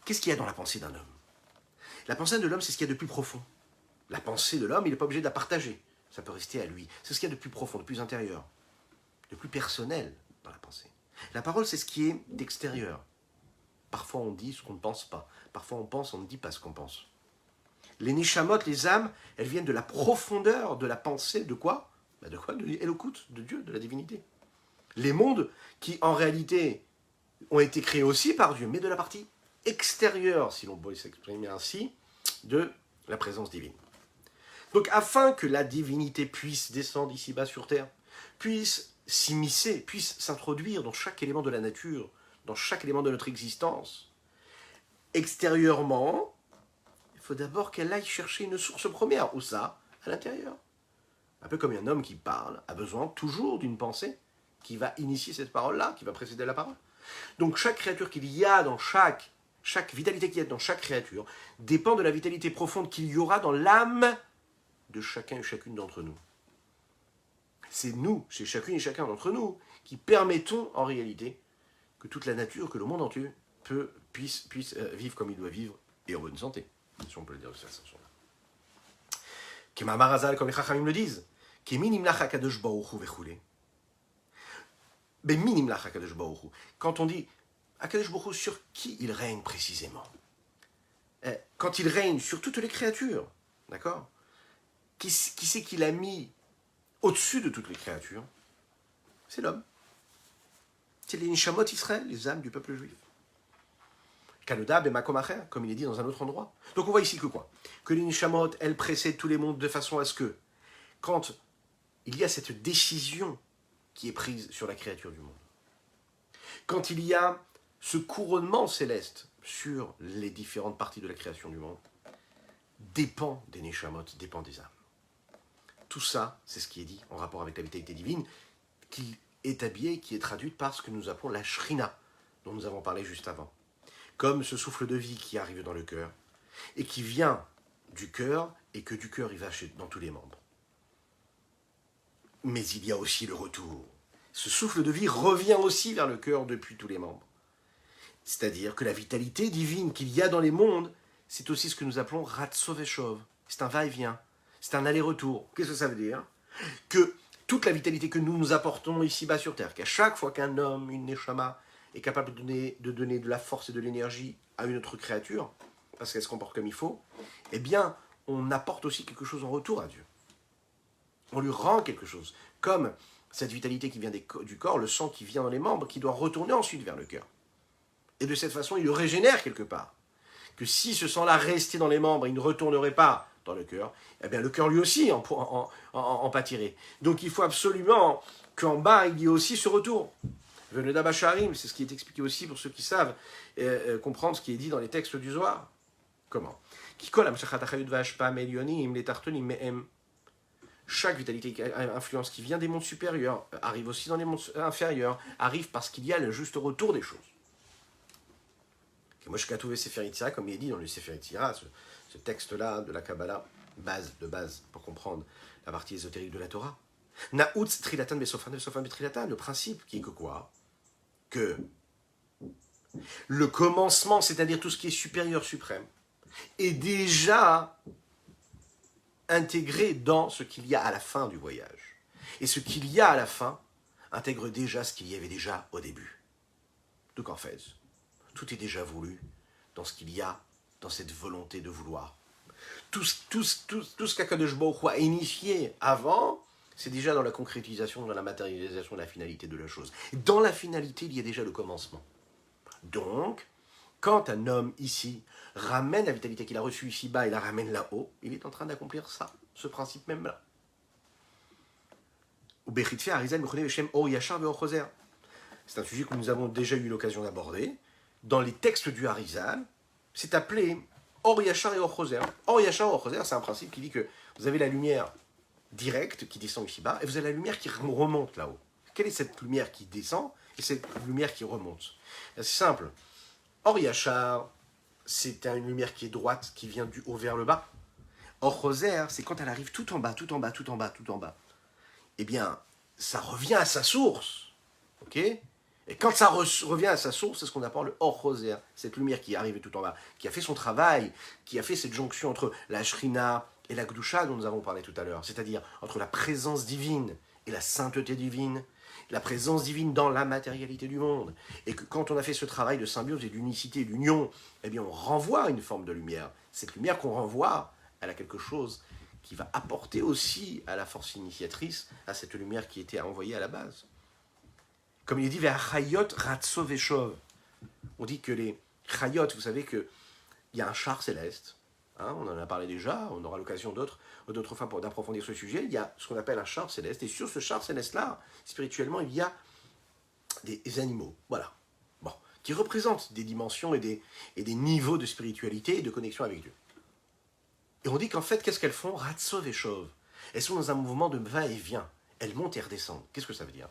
Qu'est-ce qu'il y a dans la pensée d'un homme? La pensée de l'homme, c'est ce qu'il y a de plus profond. La pensée de l'homme, il n'est pas obligé de la partager. Ça peut rester à lui. C'est ce qu'il y a de plus profond, de plus intérieur, de plus personnel dans la pensée. La parole, c'est ce qui est d'extérieur. Parfois, on dit ce qu'on ne pense pas. Parfois, on pense, on ne dit pas ce qu'on pense. Les neshamot, les âmes, elles viennent de la profondeur de la pensée de quoi? De quoi? De l'Elokut, de Dieu, de la divinité. Les mondes qui, en réalité, ont été créés aussi par Dieu, mais de la partie extérieure, si l'on peut s'exprimer ainsi, de la présence divine. Donc, afin que la divinité puisse descendre ici-bas sur terre, puisse s'immiscer, puisse s'introduire dans chaque élément de la nature, dans chaque élément de notre existence, extérieurement, il faut d'abord qu'elle aille chercher une source première. Où ça? À l'intérieur. Un peu comme un homme qui parle a besoin toujours d'une pensée qui va initier cette parole-là, qui va précéder la parole. Donc chaque créature qu'il y a dans chaque vitalité qu'il y a dans chaque créature dépend de la vitalité profonde qu'il y aura dans l'âme de chacun et chacune d'entre nous. C'est nous, c'est chacune et chacun d'entre nous, qui permettons en réalité que toute la nature, que le monde entier puisse vivre comme il doit vivre et en bonne santé, si on peut le dire de cette façon-là. Kemamar Hazal, comme les Chachamim le disent, Keminim lach hakadosh baruch hu vechule. Beminim lach hakadosh baruch hu. Quand on dit hakadosh baruch hu, sur qui il règne précisément? Quand il règne sur toutes les créatures, d'accord? Qui c'est qu'il a mis au-dessus de toutes les créatures? C'est l'homme. C'est les Nishamot Israël, les âmes du peuple juif. Kanoda bemakom acher, comme il est dit dans un autre endroit. Donc on voit ici que quoi? Que les Nishamot, elles précèdent tous les mondes de façon à ce que, quand il y a cette décision qui est prise sur la créature du monde, quand il y a ce couronnement céleste sur les différentes parties de la création du monde, dépend des Neshamot, dépend des âmes. Tout ça, c'est ce qui est dit en rapport avec la vitalité divine, qui est habillée, qui est traduite par ce que nous appelons la Shrina, dont nous avons parlé juste avant. Comme ce souffle de vie qui arrive dans le cœur, et qui vient du cœur, et que du cœur il va dans tous les membres. Mais il y a aussi le retour. Ce souffle de vie revient aussi vers le cœur depuis tous les membres. C'est-à-dire que la vitalité divine qu'il y a dans les mondes, c'est aussi ce que nous appelons Ratsoveshov. C'est un va-et-vient. C'est un aller-retour. Qu'est-ce que ça veut dire? Que toute la vitalité que nous apportons ici-bas sur Terre, qu'à chaque fois qu'un homme, une Neshama, est capable de donner de la force et de l'énergie à une autre créature, parce qu'elle se comporte comme il faut, eh bien, on apporte aussi quelque chose en retour à Dieu. On lui rend quelque chose. Comme cette vitalité qui vient du corps, le sang qui vient dans les membres, qui doit retourner ensuite vers le cœur. Et de cette façon, il le régénère quelque part. Que si ce sang-là restait dans les membres, il ne retournerait pas dans le cœur, eh bien le cœur lui aussi en pâtirait. Donc il faut absolument qu'en bas, il y ait aussi ce retour. Veneda Bacharim, c'est ce qui est expliqué aussi pour ceux qui savent comprendre ce qui est dit dans les textes du Zohar. Comment? Chaque vitalité influence qui vient des mondes supérieurs arrive aussi dans les mondes inférieurs, arrive parce qu'il y a le juste retour des choses. Comme il est dit dans le Sefer Yetzira, ce texte-là de la Kabbalah, base pour comprendre la partie ésotérique de la Torah. Na'utz trilatan besofan besofan betrilatan, le principe qui est que quoi? Que le commencement, c'est-à-dire tout ce qui est supérieur, suprême, est déjà intégré dans ce qu'il y a à la fin du voyage. Et ce qu'il y a à la fin intègre déjà ce qu'il y avait déjà au début. Donc en fait, tout est déjà voulu dans ce qu'il y a, dans cette volonté de vouloir. Tout ce qu'Akadosh Baruch Hu a initié avant, c'est déjà dans la concrétisation, dans la matérialisation de la finalité de la chose. Dans la finalité, il y a déjà le commencement. Donc, quand un homme ici ramène la vitalité qu'il a reçue ici-bas et la ramène là-haut, il est en train d'accomplir ça, ce principe même-là. ou Bechitfe Arizal Mechone Beshem Or Yachar Veor Choser. C'est un sujet que nous avons déjà eu l'occasion d'aborder. Dans les textes du Harizal, c'est appelé Or Yachar et Or Choser. Or Yachar et Or Choser, c'est un principe qui dit que vous avez la lumière directe qui descend ici-bas et vous avez la lumière qui remonte là-haut. Quelle est cette lumière qui descend et cette lumière qui remonte? C'est simple. Or Yachar, c'est une lumière qui est droite, qui vient du haut vers le bas. Or Choser, c'est quand elle arrive tout en bas, tout en bas, tout en bas, tout en bas. Eh bien, ça revient à sa source. Ok? Et quand ça revient à sa source, c'est ce qu'on appelle le Or Choser, cette lumière qui est arrivée tout en bas, qui a fait son travail, qui a fait cette jonction entre la Shrina et la Gdusha dont nous avons parlé tout à l'heure, c'est-à-dire entre la présence divine et la sainteté divine, la présence divine dans la matérialité du monde, et que quand on a fait ce travail de symbiose et d'unicité et d'union, eh bien on renvoie une forme de lumière. Cette lumière qu'on renvoie, elle a quelque chose qui va apporter aussi à la force initiatrice, à cette lumière qui était envoyée à la base. Comme il est dit, vers Chayot Ratso Veshov. On dit que les Chayot, vous savez qu'il y a un char céleste, hein, on en a parlé déjà, on aura l'occasion d'autres fois d'approfondir ce sujet. Il y a ce qu'on appelle un char céleste, et sur ce char céleste-là, spirituellement, il y a des animaux, voilà, bon, qui représentent des dimensions et des niveaux de spiritualité et de connexion avec Dieu. Et on dit qu'en fait, qu'est-ce qu'elles font? Ratso Veshov. Elles sont dans un mouvement de va-et-vient. Elles montent et redescendent. Qu'est-ce que ça veut dire?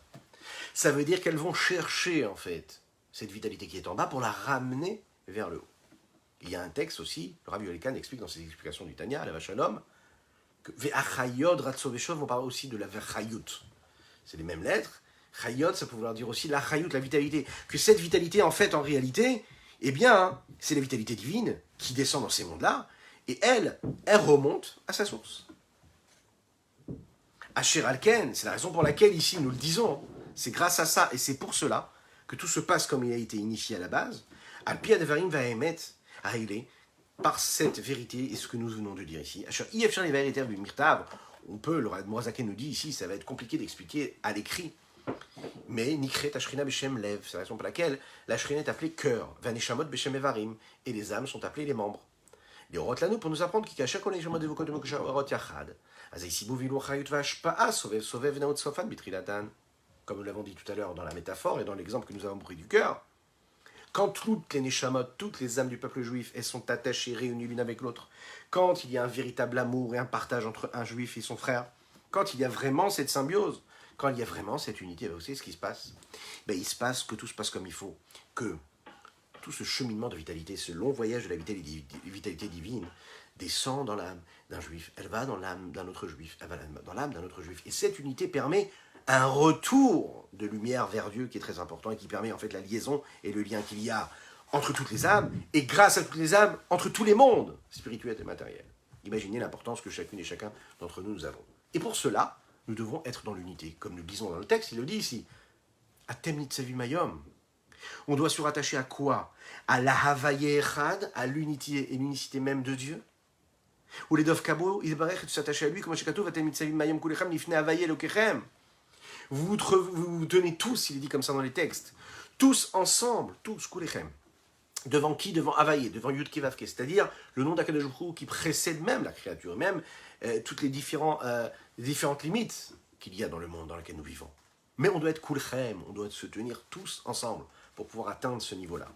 Ça veut dire qu'elles vont chercher, en fait, cette vitalité qui est en bas pour la ramener vers le haut. Il y a un texte aussi, le Rabbi Yolekan explique dans ses explications du Tanya, à la Vachalom, que Ve'achayod Ratzoveshov, on parle aussi de la Verchayut. C'est les mêmes lettres. Chayot, ça peut vouloir dire aussi la Chayut, la vitalité. Que cette vitalité, en fait, en réalité, eh bien, c'est la vitalité divine qui descend dans ces mondes-là, et elle remonte à sa source. Asher Alken, c'est la raison pour laquelle ici nous le disons, c'est grâce à ça, et c'est pour cela que tout se passe comme il a été initié à la base. Alpi Advarim va émettre à régler par cette vérité et ce que nous venons de dire ici. Asher Yefshar les vérités du Mirtav, on peut, le Mourazaké nous dit ici, ça va être compliqué d'expliquer à l'écrit, mais Nikret Ashrina Beshem Lev, c'est la raison pour laquelle la Shrina est appelée cœur, Vaneshamot Beshem Evarim, et les âmes sont appelées les membres. Les Orotlano pour nous apprendre qu'il Kachakon Neshamot Devokot Orot Yachad. Comme nous l'avons dit tout à l'heure dans la métaphore et dans l'exemple que nous avons pris du cœur, quand toutes les neshamot, toutes les âmes du peuple juif, elles sont attachées, réunies l'une avec l'autre, quand il y a un véritable amour et un partage entre un juif et son frère, quand il y a vraiment cette symbiose, quand il y a vraiment cette unité, vous savez ce qui se passe? Il se passe que tout se passe comme il faut, que tout ce cheminement de vitalité, ce long voyage de la vitalité divine, descend dans l'âme d'un juif, elle va dans l'âme d'un autre juif, elle va dans l'âme d'un autre juif. Et cette unité permet un retour de lumière vers Dieu qui est très important et qui permet en fait la liaison et le lien qu'il y a entre toutes les âmes et grâce à toutes les âmes entre tous les mondes spirituels et matériels. Imaginez l'importance que chacune et chacun d'entre nous avons. Et pour cela, nous devons être dans l'unité. Comme nous le disons dans le texte, il le dit ici. Atem nitzavimayom. On doit se rattacher à quoi? À la Havaye Echad, à l'unité et l'unicité même de Dieu. Ou les Dov Kabo, il paraît que tu s'attaches à lui, comme Shekatou, Vatem Mitzavim Mayom Kulecham, Lifne Havaye Lokechem. Vous vous tenez tous, il est dit comme ça dans les textes, tous ensemble, tous, Kulechem. Devant qui? Devant Havaye, devant Yud Kevavke, c'est-à-dire le nom d'Akadosh Baruch Hu qui précède même la créature, même toutes les différentes limites qu'il y a dans le monde dans lequel nous vivons. Mais on doit être Kulchem, on doit se tenir tous ensemble pour pouvoir atteindre ce niveau-là.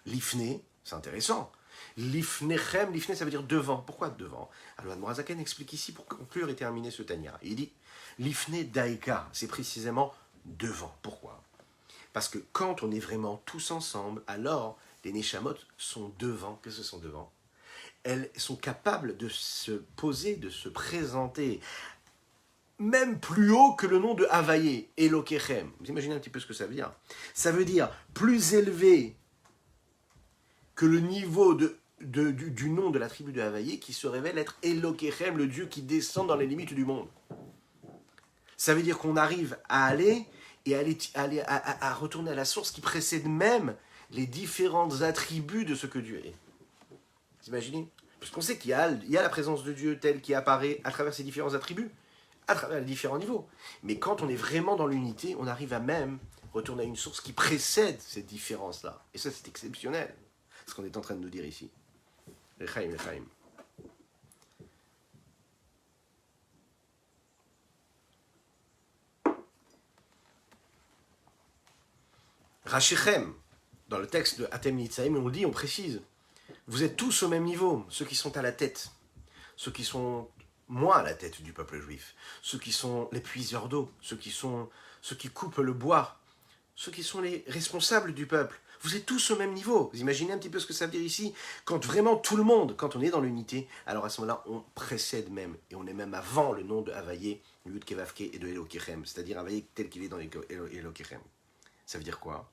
L'ifne, c'est intéressant. L'ifnechem, l'ifne, ça veut dire devant. Pourquoi devant? Alors, Mourazaken explique ici pour conclure et terminer ce Tanya. Il dit l'ifne daika, c'est précisément devant. Pourquoi? Parce que quand on est vraiment tous ensemble, alors les neshamot sont devant. Qu'est-ce que ce sont devant? Elles sont capables de se poser, de se présenter, même plus haut que le nom de Havaye, Elokechem. Vous imaginez un petit peu ce que ça veut dire? Ça veut dire plus élevé que le niveau du nom de la tribu de Havaye qui se révèle être Elokechem, le Dieu qui descend dans les limites du monde. Ça veut dire qu'on arrive à aller à retourner à la source qui précède même les différents attributs de ce que Dieu est. Vous imaginez? Parce qu'on sait qu'il y a la présence de Dieu telle qui apparaît à travers ses différents attributs, à travers les différents niveaux. Mais quand on est vraiment dans l'unité, on arrive à même retourner à une source qui précède cette différence-là. Et ça, c'est exceptionnel, ce qu'on est en train de nous dire ici. L'Echaim, l'Echaim. Rachichem, dans le texte de Atem Nitzaim, on le dit, on précise. Vous êtes tous au même niveau, ceux qui sont à la tête, ceux qui sont moins à la tête du peuple juif, ceux qui sont les puiseurs d'eau, ceux qui coupent le bois, ceux qui sont les responsables du peuple. Vous êtes tous au même niveau. Vous imaginez un petit peu ce que ça veut dire ici? Quand vraiment tout le monde, quand on est dans l'unité, alors à ce moment-là, on précède même, et on est même avant le nom de Havaye, Yud Kevavke et de Elokechem, c'est-à-dire Havaye tel qu'il est dans Elokechem. Ça veut dire quoi?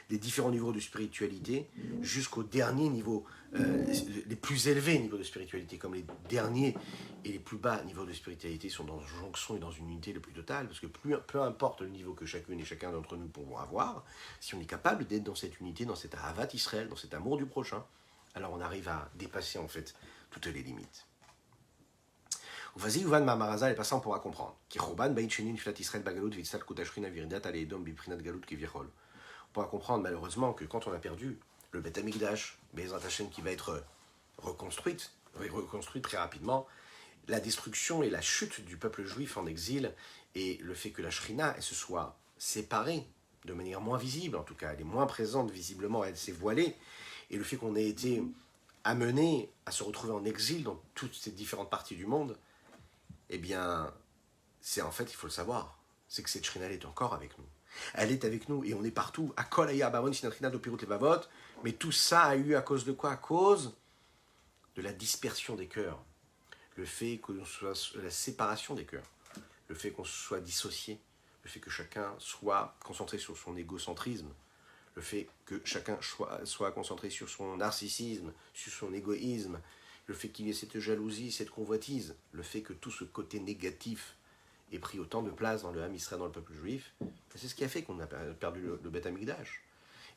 Des différents niveaux de spiritualité jusqu'au dernier niveau, les plus élevés niveaux de spiritualité, comme les derniers et les plus bas niveaux de spiritualité sont dans une jonction et dans une unité le plus totale, parce que peu importe le niveau que chacune et chacun d'entre nous pourront avoir, si on est capable d'être dans cette unité, dans cet Ahavat Israël, dans cet amour du prochain, alors on arrive à dépasser en fait toutes les limites. Vas-y, Uvan Mamaraza, et passant pourra comprendre. On pourra comprendre malheureusement que quand on a perdu le Beth Amikdash, Bezrat Hashem qui va être reconstruit très rapidement, la destruction et la chute du peuple juif en exil et le fait que la Shrina elle se soit séparée de manière moins visible, en tout cas elle est moins présente visiblement, elle s'est voilée, et le fait qu'on ait été amené à se retrouver en exil dans toutes ces différentes parties du monde, eh bien, c'est en fait, il faut le savoir, c'est que cette Shrina elle est encore avec nous. Elle est avec nous et on est partout. Mais tout ça a eu à cause de quoi? À cause de la dispersion des cœurs. Le fait que soit la séparation des cœurs. Le fait qu'on soit dissocié. Le fait que chacun soit concentré sur son égocentrisme. Le fait que chacun soit concentré sur son narcissisme, sur son égoïsme. Le fait qu'il y ait cette jalousie, cette convoitise. Le fait que tout ce côté négatif ait pris autant de place dans le Ham Israël, dans le peuple juif, c'est ce qui a fait qu'on a perdu le Beth Amikdash.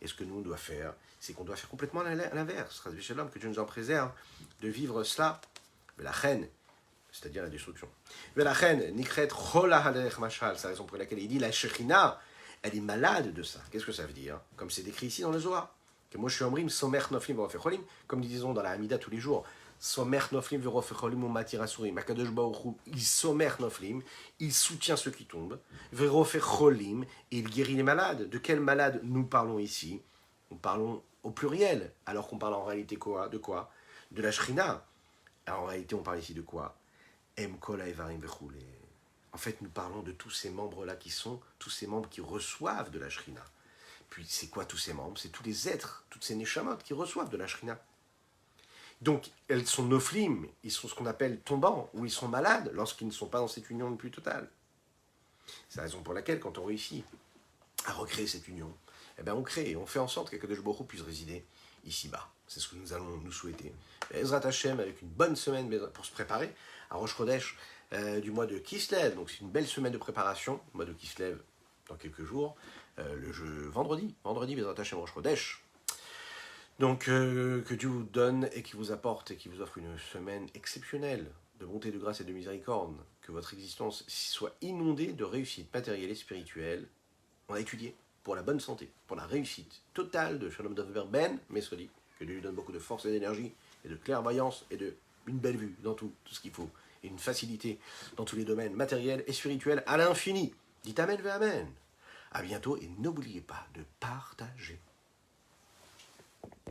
Et ce que nous on doit faire, c'est qu'on doit faire complètement l'inverse. Que Dieu nous en préserve de vivre cela, la reine, c'est-à-dire la destruction. La reine, Nikret Chola Halech Mashal, c'est la raison pour laquelle il dit la Shekhinah, elle est malade de ça. Qu'est-ce que ça veut dire? Comme c'est décrit ici dans le Zohar. Que moi je suis Omrim, Somer Noflim Verofecholim, comme nous disons dans la Hamida tous les jours. Somer Noflim Verofecholim ou Matir Asurim. Akadosh Baruch Hu, il Somer Noflim, il soutient ceux qui tombent. Verofecholim, et il guérit les malades. De quels malades nous parlons ici? Nous parlons au pluriel, alors qu'on parle en réalité de quoi? De la Shrina. Alors en réalité, on parle ici de quoi? Em Kola Evarim Vechule. En fait, nous parlons de tous ces membres-là qui sont, tous ces membres qui reçoivent de la Shrina. Puis c'est quoi tous ces membres? C'est tous les êtres, toutes ces neshamot qui reçoivent de la Shrina. Donc, elles sont noflim, ils sont ce qu'on appelle tombants, ou ils sont malades lorsqu'ils ne sont pas dans cette union le plus totale. C'est la raison pour laquelle, quand on réussit à recréer cette union, eh bien on crée et on fait en sorte qu'Akadosh Baruch Hu puisse résider ici-bas. C'est ce que nous allons nous souhaiter. Ezrat Hashem, avec une bonne semaine pour se préparer à Rosh Chodesh du mois de Kislev. Donc c'est une belle semaine de préparation, le mois de Kislev dans quelques jours. Vendredi, Ezrat Hashem, Rosh Chodesh. Donc, que Dieu vous donne et qui vous apporte et qui vous offre une semaine exceptionnelle de bonté, de grâce et de miséricorde. Que votre existence soit inondée de réussite matérielle et spirituelle. On a étudié pour la bonne santé, pour la réussite totale de Shalom Dover Ben Mesoli. Que Dieu lui donne beaucoup de force et d'énergie et de clairvoyance et une belle vue dans tout ce qu'il faut. Et une facilité dans tous les domaines matériels et spirituels à l'infini. Dites Amen ve Amen. À bientôt et n'oubliez pas de partager.